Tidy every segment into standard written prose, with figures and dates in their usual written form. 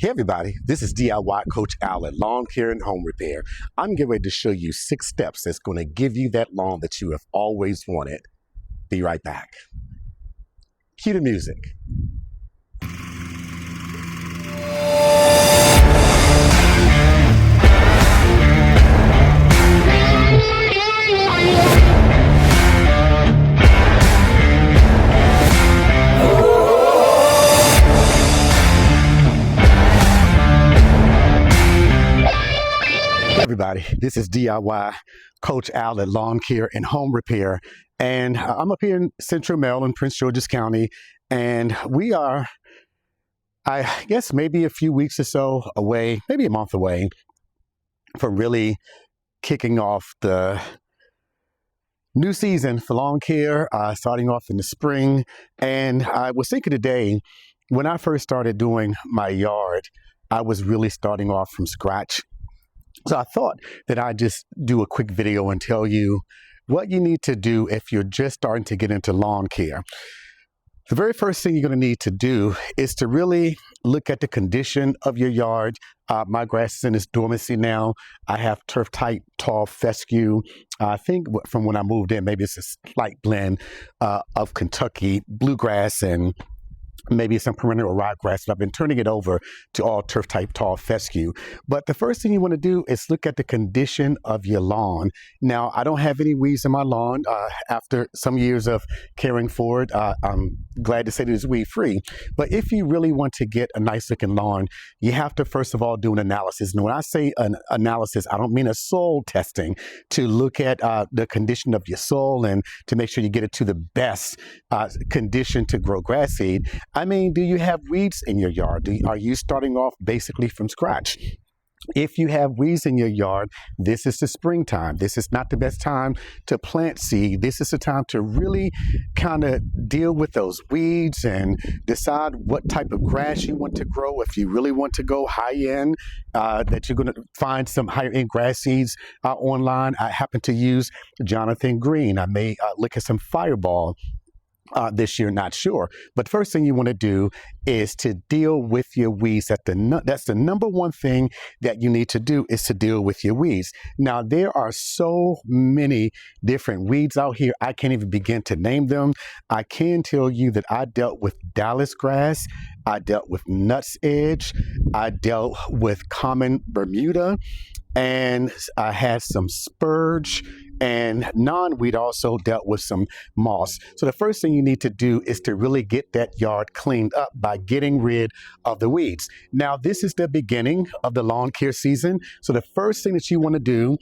Hey everybody, this is DIY Coach Al at Lawn Care and Home Repair. I'm getting ready to show you 6 steps that's going to give you that lawn that you have always wanted. Be right back. Cue the music. Everybody, this is DIY Coach Al at Lawn Care and Home Repair, and I'm up here in Central Maryland, Prince George's County, and we are, I guess, maybe a few weeks or so away, maybe a month away from really kicking off the new season for lawn care, starting off in the spring. And I was thinking today, when I first started doing my yard, I was really starting off from scratch. So I thought that I'd just do a quick video and tell you what you need to do if you're just starting to get into lawn care. The very first thing you're going to need to do is to really look at the condition of your yard. My grass is in its dormancy now. I have turf type tall fescue. I think from when I moved in, maybe it's a slight blend of Kentucky bluegrass and maybe some perennial ryegrass, but I've been turning it over to all turf type tall fescue. But the first thing you want to do is look at the condition of your lawn. Now, I don't have any weeds in my lawn. After some years of caring for it, I'm glad to say that it's weed free. But if you really want to get a nice looking lawn, you have to first of all do an analysis. And when I say an analysis, I don't mean a soil testing, to look at the condition of your soil and to make sure you get it to the best condition to grow grass seed. I mean, do you have weeds in your yard? Are you starting off basically from scratch? If you have weeds in your yard, this is the springtime. This is not the best time to plant seed. This is the time to really kind of deal with those weeds and decide what type of grass you want to grow. If you really want to go high end, that you're going to find some higher end grass seeds online. I happen to use Jonathan Green. I may look at some Fireball this year, not sure. But first thing you want to do is to deal with your weeds. That's the number one thing that you need to do, is to deal with your weeds. Now, there are so many different weeds out here, I can't even begin to name them. I can tell you that I dealt with Dallas grass, I dealt with nuts edge, I dealt with common Bermuda, and I had some spurge, and non-weed also dealt with some moss. So the first thing you need to do is to really get that yard cleaned up by getting rid of the weeds. Now, this is the beginning of the lawn care season. So the first thing that you want to do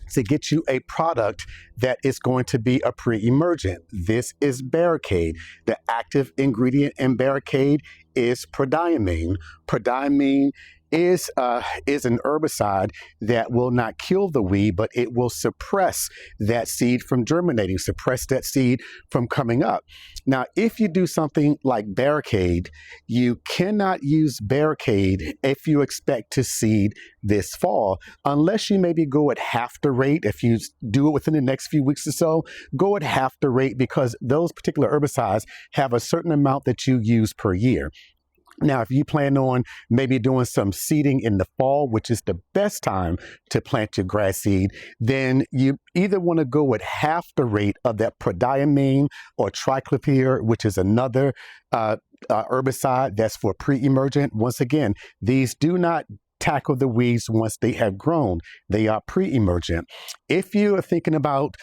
is to get you a product that is going to be a pre-emergent. This is Barricade. The active ingredient in Barricade is prodiamine. Prodiamine is an herbicide that will not kill the weed, but it will suppress that seed from germinating, suppress that seed from coming up. Now, if you do something like Barricade, you cannot use Barricade if you expect to seed this fall, unless you maybe go at half the rate. If you do it within the next few weeks or so, go at half the rate, because those particular herbicides have a certain amount that you use per year. Now, if you plan on maybe doing some seeding in the fall, which is the best time to plant your grass seed, then you either want to go at half the rate of that prodiamine or triclopyr, which is another herbicide that's for pre-emergent. Once again, these do not tackle the weeds once they have grown. They are pre-emergent. If you are thinking about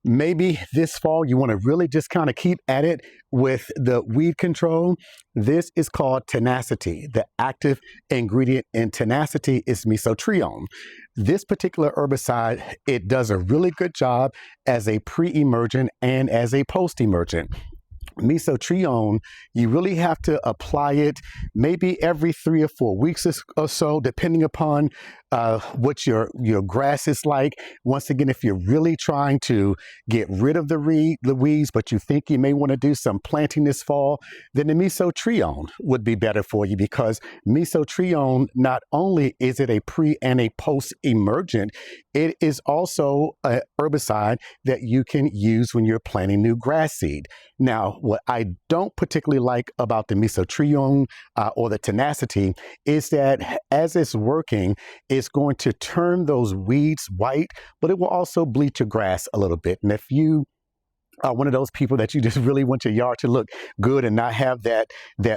maybe this fall you want to really just kind of keep at it with the weed control, this is called Tenacity. The active ingredient in Tenacity is mesotrione. This particular herbicide, it does a really good job as a pre-emergent and as a post-emergent. Mesotrione, you really have to apply it maybe every 3 or 4 weeks or so, depending upon what your grass is like. Once again, if you're really trying to get rid of the weeds, but you think you may want to do some planting this fall, then the mesotrione would be better for you, because mesotrione, not only is it a pre and a post emergent, it is also a herbicide that you can use when you're planting new grass seed. Now, what I don't particularly like about the mesotrione or the tenacity is that as it's working, it's going to turn those weeds white, but it will also bleach your grass a little bit. And if you one of those people that you just really want your yard to look good and not have that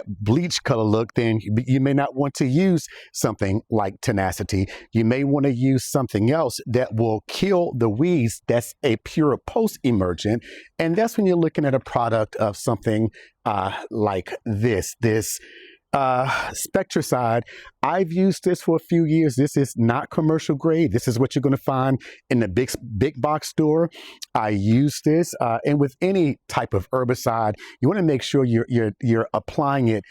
bleach color look, then you may not want to use something like tenacity. You may want to use something else that will kill the weeds. That's a pure post-emergent, and that's when you're looking at a product of something like this Spectricide. I've used this for a few years. This is not commercial grade. This is what you're going to find in the big box store. I use this, and with any type of herbicide, you want to make sure you're applying it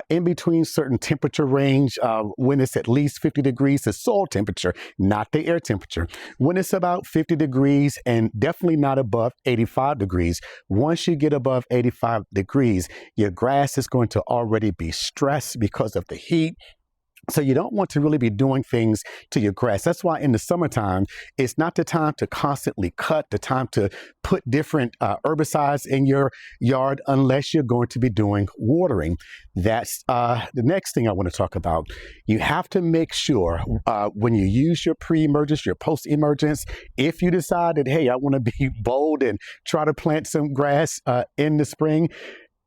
in between certain temperature range. When it's at least 50 degrees, the soil temperature, not the air temperature. When it's about 50 degrees and definitely not above 85 degrees. Once you get above 85 degrees, your grass is going to already be stressed because of the heat. So you don't want to really be doing things to your grass. That's why in the summertime, it's not the time to constantly cut, the time to put different herbicides in your yard unless you're going to be doing watering. That's the next thing I want to talk about. You have to make sure when you use your pre-emergence, your post-emergence, if you decide that, hey, I want to be bold and try to plant some grass in the spring,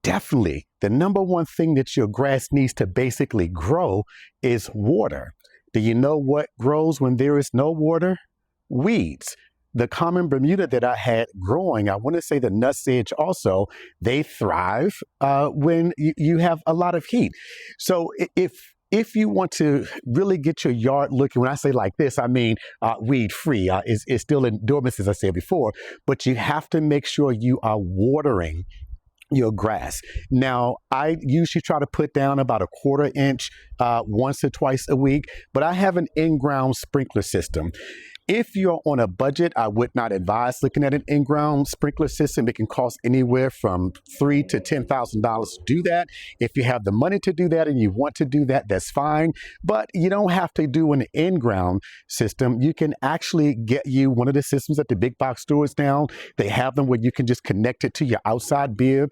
definitely, the number one thing that your grass needs to basically grow is water. Do you know what grows when there is no water? Weeds. The common Bermuda that I had growing, I want to say the nutsedge also, they thrive when you have a lot of heat. So if you want to really get your yard looking, when I say like this, I mean weed free. It's still in dormancy, as I said before, but you have to make sure you are watering your grass. Now, I usually try to put down about a 1/4 inch once or twice a week, but I have an in-ground sprinkler system. If you're on a budget, I would not advise looking at an in-ground sprinkler system. It can cost anywhere from $3,000 to $10,000 to do that. If you have the money to do that and you want to do that, that's fine. But you don't have to do an in-ground system. You can actually get you one of the systems at the big box stores now. They have them where you can just connect it to your outside bib.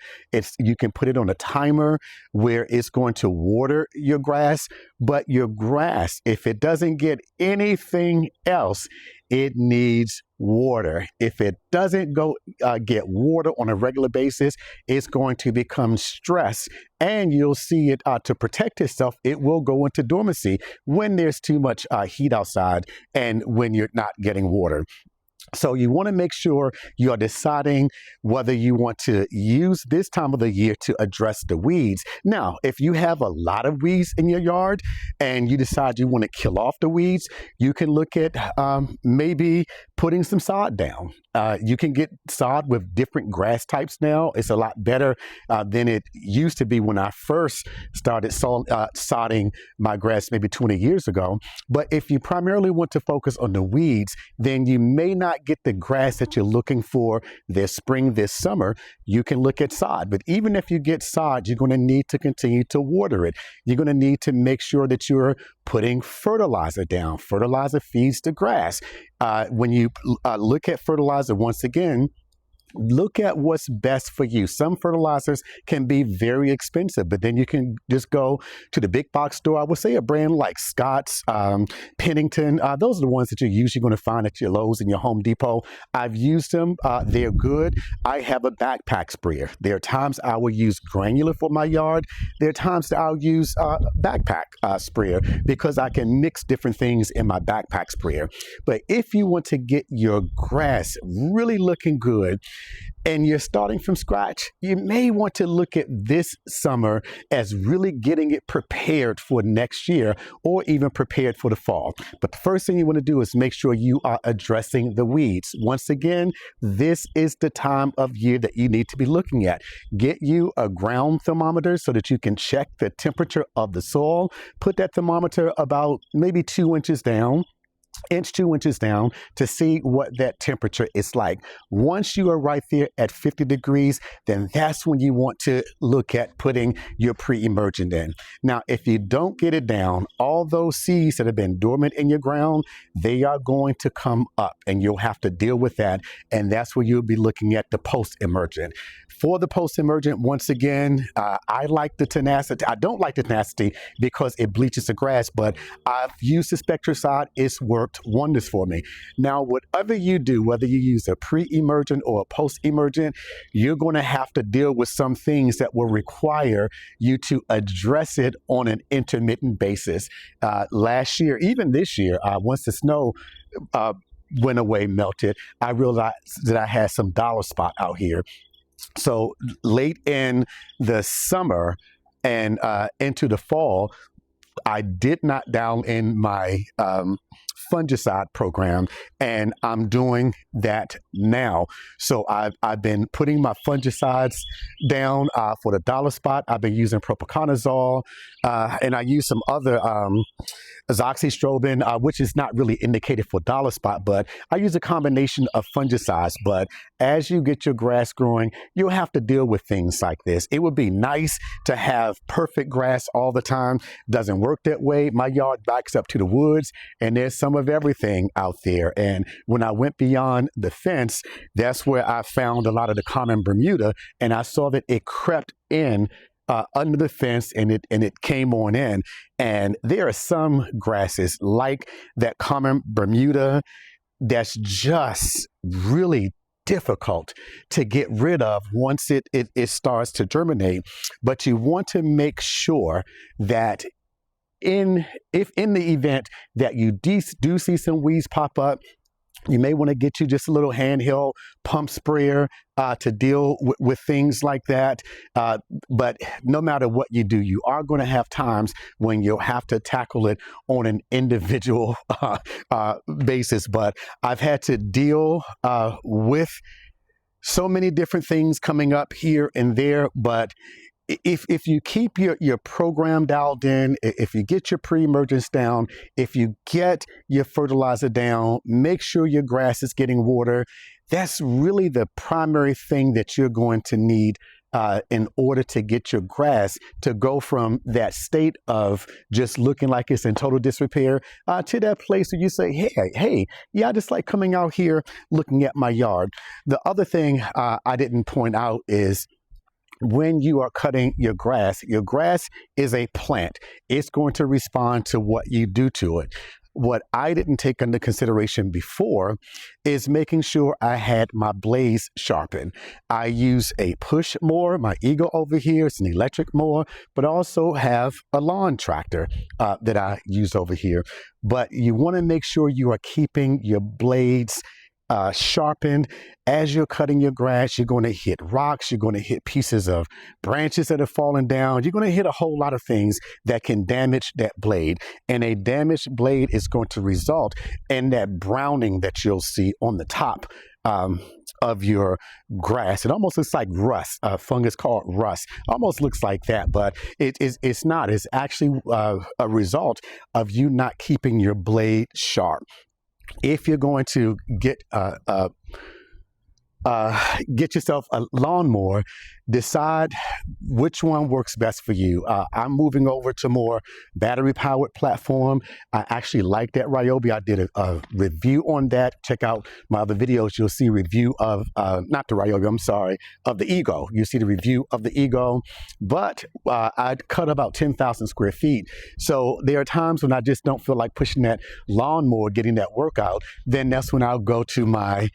You can put it on a timer where it's going to water your grass. But your grass, if it doesn't get anything else, it needs water. If it doesn't get water on a regular basis, it's going to become stressed, and you'll see it to protect itself. It will go into dormancy when there's too much heat outside and when you're not getting water. So you want to make sure you are deciding whether you want to use this time of the year to address the weeds. Now, if you have a lot of weeds in your yard and you decide you want to kill off the weeds, you can look at maybe putting some sod down. You can get sod with different grass types now. It's a lot better than it used to be when I first started sodding my grass maybe 20 years ago. But if you primarily want to focus on the weeds, then you may not get the grass that you're looking for this spring, this summer. You can look at sod. But even if you get sod, you're going to need to continue to water it. You're going to need to make sure that you're putting fertilizer down. Fertilizer feeds the grass. When you look at fertilizer, once again, look at what's best for you. Some fertilizers can be very expensive, but then you can just go to the big box store. I would say a brand like Scott's, Pennington. Those are the ones that you're usually going to find at your Lowe's and your Home Depot. I've used them. They're good. I have a backpack sprayer. There are times I will use granular for my yard. There are times that I'll use backpack sprayer because I can mix different things in my backpack sprayer. But if you want to get your grass really looking good, and you're starting from scratch, you may want to look at this summer as really getting it prepared for next year or even prepared for the fall. But the first thing you want to do is make sure you are addressing the weeds. Once again, this is the time of year that you need to be looking at. Get you a ground thermometer so that you can check the temperature of the soil. Put that thermometer about maybe 2 inches down. inch, 2 inches down to see what that temperature is like. Once you are right there at 50 degrees, then that's when you want to look at putting your pre-emergent in. Now, if you don't get it down, all those seeds that have been dormant in your ground, they are going to come up and you'll have to deal with that. And that's where you'll be looking at the post-emergent. For the post-emergent, once again, I like the tenacity. I don't like the tenacity because it bleaches the grass, but I've used the Spectricide. It's worked wonders for me. Now, whatever you do, whether you use a pre-emergent or a post-emergent, you're going to have to deal with some things that will require you to address it on an intermittent basis. Last year, even this year, once the snow went away, melted, I realized that I had some dollar spot out here. So late in the summer and into the fall, I did not dial in my fungicide program, and I'm doing that now. So I've been putting my fungicides down for the dollar spot. I've been using propiconazole, and I use some other azoxystrobin, which is not really indicated for dollar spot, but I use a combination of fungicides. But as you get your grass growing, you'll have to deal with things like this. It would be nice to have perfect grass all the time. Doesn't work that way. My yard backs up to the woods, and there's some of everything out there. And when I went beyond the fence, that's where I found a lot of the common Bermuda, and I saw that it crept in under the fence, and it came on in. And there are some grasses like that common Bermuda that's just really difficult to get rid of once it starts to germinate. But you want to make sure that if in the event that you do see some weeds pop up, you may want to get you just a little handheld pump sprayer to deal with things like that. But no matter what you do, you are going to have times when you'll have to tackle it on an individual basis. But I've had to deal with so many different things coming up here and there. But if you keep your program dialed in, if you get your pre-emergence down, if you get your fertilizer down, make sure your grass is getting water. That's really the primary thing that you're going to need in order to get your grass to go from that state of just looking like it's in total disrepair to that place where you say, hey, yeah, I just like coming out here looking at my yard. The other thing I didn't point out is when you are cutting your grass is a plant. It's going to respond to what you do to it. What I didn't take into consideration before is making sure I had my blades sharpened. I use a push mower, my Eagle over here, it's an electric mower, but also have a lawn tractor that I use over here. But you want to make sure you are keeping your blades sharpened. As you're cutting your grass, you're going to hit rocks, you're going to hit pieces of branches that have fallen down, you're going to hit a whole lot of things that can damage that blade. And a damaged blade is going to result in that browning that you'll see on the top of your grass. It almost looks like rust, a fungus called rust. Almost looks like that, but it's not. It's actually a result of you not keeping your blade sharp. If you're going to get yourself a lawnmower, decide which one works best for you. I'm moving over to more battery-powered platform. I actually like that Ryobi. I did a review on that. Check out my other videos. You'll see a review of, not the Ryobi, I'm sorry, of the Ego. You'll see the review of the Ego. But I cut about 10,000 square feet. So there are times when I just don't feel like pushing that lawnmower, getting that workout. Then that's when I'll go to my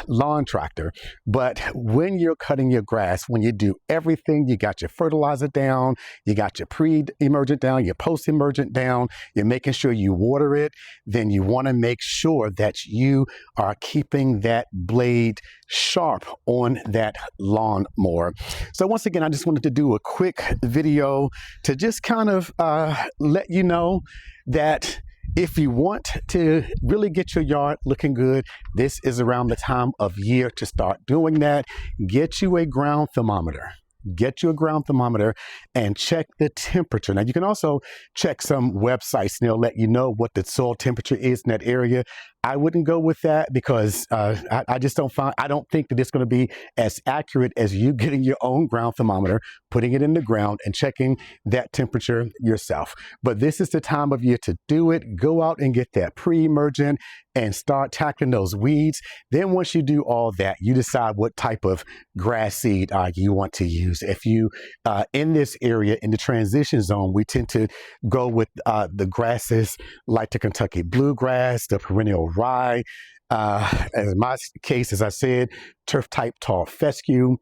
lawn tractor. But when you're cutting your grass, when you do everything, you got your fertilizer down, you got your pre-emergent down, your post-emergent down, you're making sure you water it, then you want to make sure that you are keeping that blade sharp on that lawnmower. So once again, I just wanted to do a quick video to just kind of let you know that if you want to really get your yard looking good, this is around the time of year to start doing that. Get you a ground thermometer. get you a ground thermometer and check the temperature. Now, you can also check some websites and they'll let you know what the soil temperature is in that area. I wouldn't go with that because I just I don't think that it's going to be as accurate as you getting your own ground thermometer, putting it in the ground and checking that temperature yourself. But this is the time of year to do it. Go out and get that pre-emergent and start tackling those weeds. Then once you do all that, you decide what type of grass seed you want to use. If you, in this area, in the transition zone, we tend to go with the grasses like the Kentucky bluegrass, the perennial rye. In my case, as I said, turf type tall fescue.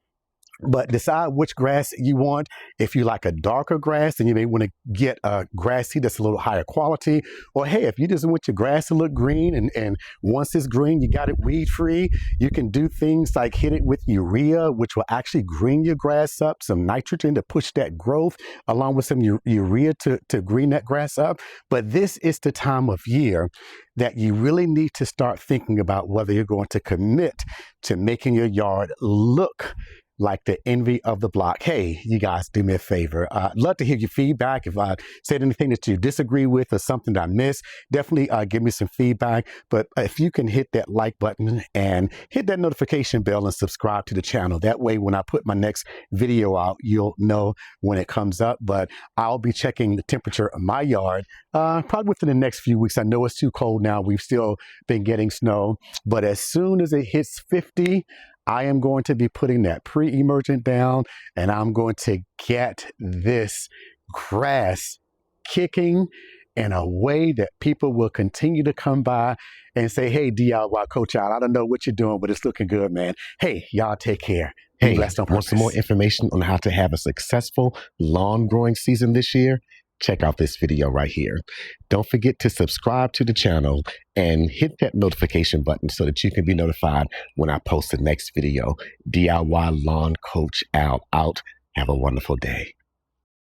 But decide which grass you want. If you like a darker grass, then you may want to get a grass seed that's a little higher quality. Or hey, if you just want your grass to look green and once it's green, you got it weed free, you can do things like hit it with urea, which will actually green your grass up, some nitrogen to push that growth, along with some urea to green that grass up. But this is the time of year that you really need to start thinking about whether you're going to commit to making your yard look like the envy of the block. Hey, you guys, do me a favor. I'd love to hear your feedback. If I said anything that you disagree with or something that I missed, definitely give me some feedback. But if you can hit that like button and hit that notification bell and subscribe to the channel. That way, when I put my next video out, you'll know when it comes up. But I'll be checking the temperature of my yard probably within the next few weeks. I know it's too cold now. We've still been getting snow. But as soon as it hits 50, I am going to be putting that pre-emergent down and I'm going to get this grass kicking in a way that people will continue to come by and say, hey, DIY Coach Al, I don't know what you're doing, but it's looking good, man. Hey, y'all take care. Hey, want some more information on how to have a successful lawn growing season this year? Check out this video right here. Don't forget to subscribe to the channel and hit that notification button so that you can be notified when I post the next video. DIY Lawn Coach Al out. Have a wonderful day.